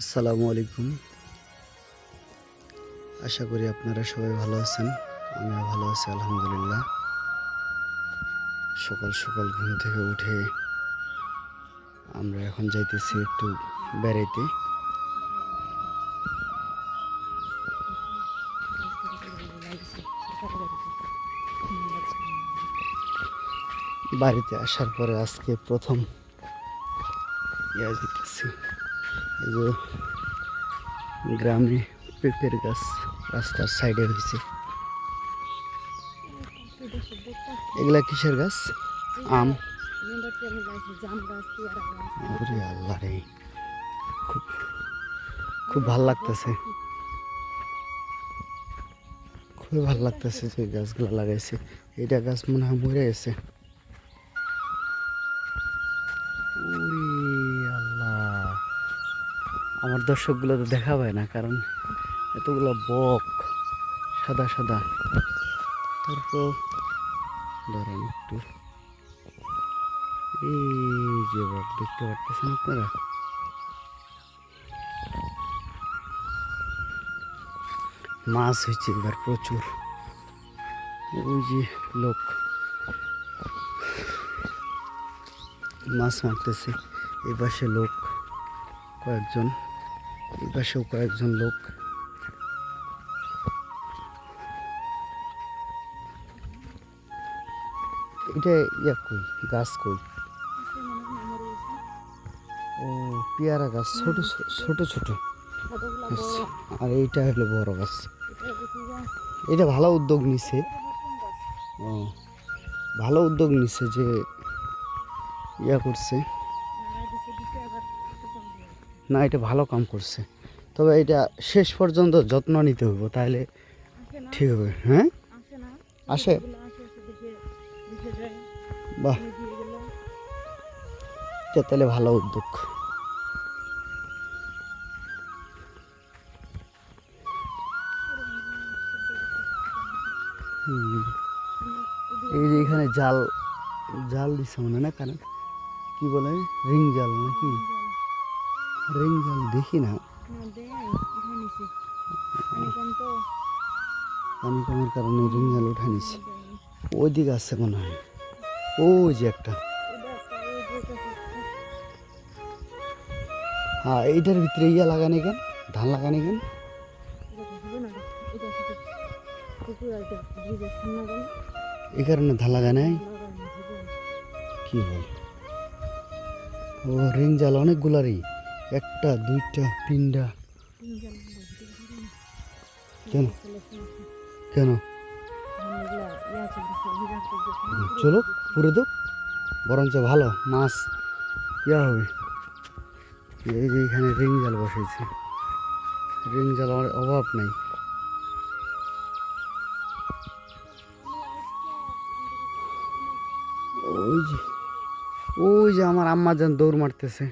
আসসালামু আলাইকুম। আশা করি আপনারা সবাই ভালো আছেন। আমিও ভালো আছি আলহামদুলিল্লাহ। সকাল সকাল ঘুম থেকে উঠে আমরা এখন যাইতেছি একটু বেড়াইতে। বাড়িতে আসার পরে আজকে প্রথম যেতেছি। এই যে গ্রামে পেঁপের গাছ রাস্তার সাইডে হয়েছে। এগুলা কিসের গাছ? আম। ওরে আল্লাহ রে, খুব খুব ভাল লাগতেছে, খুবই ভাল লাগতেছে যে গাছগুলো লাগাইছে। এটা গাছ মনে হয় মরে গেছে। ওরে আল্লাহ, আমার দর্শকগুলো তো দেখা পায় না, কারণ এতগুলো বক সাদা সাদা। তারপর ধরেন একটু, এই যে বক দেখতে পারতেছেন আপনারা। মাছ হয়েছে এবার প্রচুর। ওই যে লোক মাছ মারতেছে, এই পাশে লোক কয়েকজন, এই পাশেও কয়েকজন লোক। এটা ইয়া কই, গাছ কই? ও পেয়ারা গাছ, ছোট ছোট ছোট। আর এইটা হলো বড় গাছ। এটা ভালো উদ্যোগ নিছে। ও ভালো উদ্যোগ নিছে যে ইয়া করছে। না, এটা ভালো কাম করছে, তবে এটা শেষ পর্যন্ত যত্ন নিতে হইব, তাহলে ঠিক হবে। হ্যাঁ, আসে। বাহ, তাহলে ভালো উদ্যোগ। এই যে এখানে জাল জাল দিছে মনে না, কারণ কি বলে রিং জাল নাকি? রিং জাল দেখি না, পানি কমের কারণে রিং জাল উঠে নিছে। ওই দিকে আছে মনে হয়, ওই যে একটা। হ্যাঁ, এইটার ভিতরে ইয়া লাগানি কেন, ধান লাগানি কেন? এই কারণে ধান লাগায় নাই। কি বল, ও রিং জাল অনেকগুলারই, একটা দুইটা তিনটা। কেন কেন? চলো পুরো তো বরঞ্চ ভালো মাছ ইয়া হবে। এই যে এখানে রিং জাল বসাইছে, রিং জাল অভাব নাই। ওই যে ওই যে আমার আম্মা যান দৌড় মারতেছে।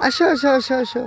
আসো আসো আসো আসো।